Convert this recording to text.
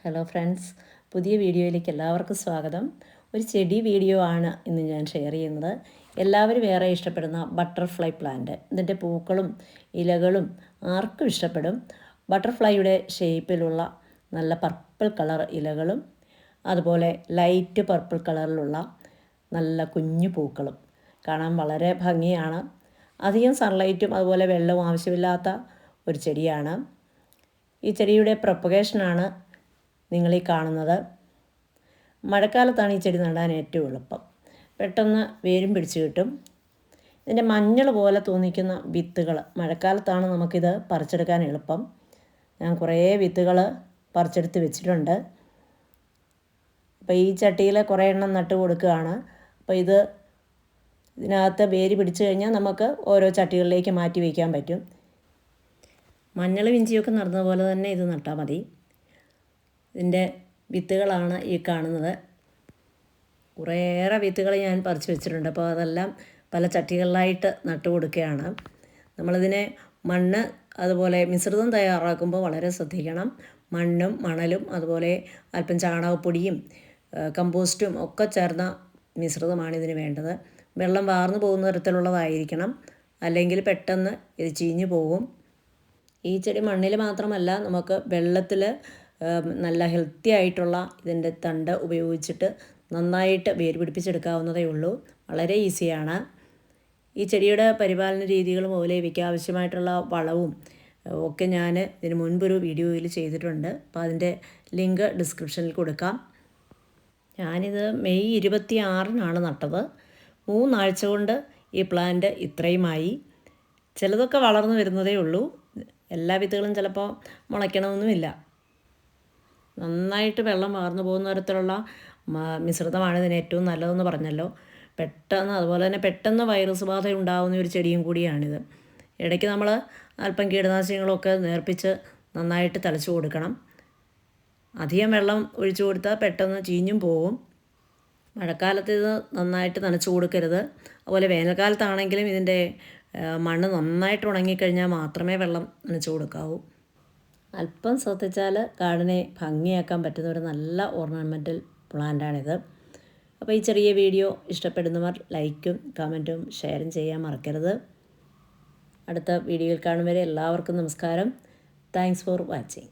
Hello friends, പുതിയ വീഡിയോയിലേക്ക് എല്ലാവർക്കും സ്വാഗതം. ഒരു ചെടി വീഡിയോ ആണ് ഇന്ന് ഞാൻ ഷെയർ ചെയ്യുന്നത്. എല്ലാവരും ഏറെ ഇഷ്ടപ്പെടുന്ന ബട്ടർഫ്ലൈ പ്ലാന്റ്. ഇതിൻ്റെ പൂക്കളും ഇലകളും ആർക്കും ഇഷ്ടപ്പെടും. ബട്ടർഫ്ലൈയുടെ ഷേപ്പിലുള്ള നല്ല പർപ്പിൾ കളർ ഇലകളും അതുപോലെ ലൈറ്റ് പർപ്പിൾ കളറിലുള്ള നല്ല കുഞ്ഞു പൂക്കളും കാണാൻ വളരെ ഭംഗിയാണ്. അധികം സൺലൈറ്റും അതുപോലെ വെള്ളവും ആവശ്യമില്ലാത്ത ഒരു ചെടിയാണ്. ഈ ചെടിയുടെ പ്രൊപ്പഗേഷനാണ് നിങ്ങളീ കാണുന്നത്. മഴക്കാലത്താണ് ഈ ചെടി നടാൻ ഏറ്റവും എളുപ്പം. പെട്ടെന്ന് വേരും പിടിച്ച് കിട്ടും. ഇതിൻ്റെ മഞ്ഞൾ പോലെ തോന്നിക്കുന്ന വിത്തുകൾ മഴക്കാലത്താണ് നമുക്കിത് പറിച്ചെടുക്കാൻ എളുപ്പം. ഞാൻ കുറേ വിത്തുകൾ പറിച്ചെടുത്ത് വെച്ചിട്ടുണ്ട്. അപ്പോൾ ഈ ചട്ടിയിൽ കുറേ എണ്ണം നട്ട് കൊടുക്കുകയാണ്. അപ്പോൾ ഇതിനകത്ത് വേര് പിടിച്ചു കഴിഞ്ഞാൽ നമുക്ക് ഓരോ ചട്ടികളിലേക്ക് മാറ്റി വയ്ക്കാൻ പറ്റും. മഞ്ഞളും ഇഞ്ചിയൊക്കെ നടുന്നതുപോലെ തന്നെ ഇത് നട്ടാൽ മതി. ഇതിൻ്റെ വിത്തുകളാണ് ഈ കാണുന്നത്. കുറേയേറെ വിത്തുകൾ ഞാൻ പറിച്ച് വെച്ചിട്ടുണ്ട്. അപ്പോൾ അതെല്ലാം പല ചട്ടികളിലായിട്ട് നട്ടു കൊടുക്കുകയാണ്. നമ്മളിതിനെ മണ്ണ് അതുപോലെ മിശ്രിതം തയ്യാറാക്കുമ്പോൾ വളരെ ശ്രദ്ധിക്കണം. മണ്ണും മണലും അതുപോലെ അല്പം ചാണകപ്പൊടിയും കമ്പോസ്റ്റും ഒക്കെ ചേർന്ന മിശ്രിതമാണ് ഇതിന് വേണ്ടത്. വെള്ളം വാർന്നു പോകുന്ന തരത്തിലുള്ളതായിരിക്കണം, അല്ലെങ്കിൽ പെട്ടെന്ന് ഇത് ചീഞ്ഞു പോകും. ഈ ചെടി മണ്ണിൽ മാത്രമല്ല, നമുക്ക് വെള്ളത്തിൽ നല്ല ഹെൽത്തി ആയിട്ടുള്ള ഇതിൻ്റെ തണ്ട് ഉപയോഗിച്ചിട്ട് നന്നായിട്ട് വേര് പിടിപ്പിച്ചെടുക്കാവുന്നതേ ഉള്ളൂ. വളരെ ഈസിയാണ്. ഈ ചെടിയുടെ പരിപാലന രീതികളും അതുപോലെ ഇവയ്ക്ക് ആവശ്യമായിട്ടുള്ള വളവും ഒക്കെ ഞാൻ ഇതിന് മുൻപൊരു വീഡിയോയിൽ ചെയ്തിട്ടുണ്ട്. അപ്പോൾ അതിൻ്റെ ലിങ്ക് ഡിസ്ക്രിപ്ഷനിൽ കൊടുക്കാം. ഞാനിത് മെയ് 26-നാണ് നട്ടത്. 3 ആഴ്ച കൊണ്ട് ഈ പ്ലാന്റ് ഇത്രയുമായി. ചിലതൊക്കെ വളർന്നു വരുന്നതേ ഉള്ളൂ. എല്ലാ വിത്തുകളും ചിലപ്പോൾ മുളയ്ക്കണമെന്നുമില്ല. നന്നായിട്ട് വെള്ളം വാർന്നു പോകുന്ന തരത്തിലുള്ള മിശ്രിതമാണ് ഇതിന് ഏറ്റവും നല്ലതെന്ന് പറഞ്ഞല്ലോ. അതുപോലെ തന്നെ പെട്ടെന്ന് വൈറസ് ബാധ ഉണ്ടാകുന്ന ഒരു ചെടിയും കൂടിയാണിത്. ഇടയ്ക്ക് നമ്മൾ അല്പം കീടനാശിനികളൊക്കെ നേർപ്പിച്ച് നന്നായിട്ട് തളിച്ചു കൊടുക്കണം. അധികം വെള്ളം ഒഴിച്ചു കൊടുത്താൽ പെട്ടെന്ന് ചീഞ്ഞും പോകും. മഴക്കാലത്ത് ഇത് നന്നായിട്ട് നനച്ചു കൊടുക്കരുത്. അതുപോലെ വേനൽക്കാലത്താണെങ്കിലും ഇതിൻ്റെ മണ്ണ് നന്നായിട്ട് ഉണങ്ങിക്കഴിഞ്ഞാൽ മാത്രമേ വെള്ളം നനച്ചു കൊടുക്കാവൂ. അല്പം ശ്രദ്ധിച്ചാൽ ഗാർഡനെ ഭംഗിയാക്കാൻ പറ്റുന്ന ഒരു നല്ല ഓർണമെൻ്റൽ പ്ലാന്റാണിത്. അപ്പോൾ ഈ ചെറിയ വീഡിയോ ഇഷ്ടപ്പെടുന്നവർ ലൈക്കും കമൻറ്റും ഷെയറും ചെയ്യാൻ മറക്കരുത്. അടുത്ത വീഡിയോയിൽ കാണും വരെ എല്ലാവർക്കും നമസ്കാരം. Thanks for watching.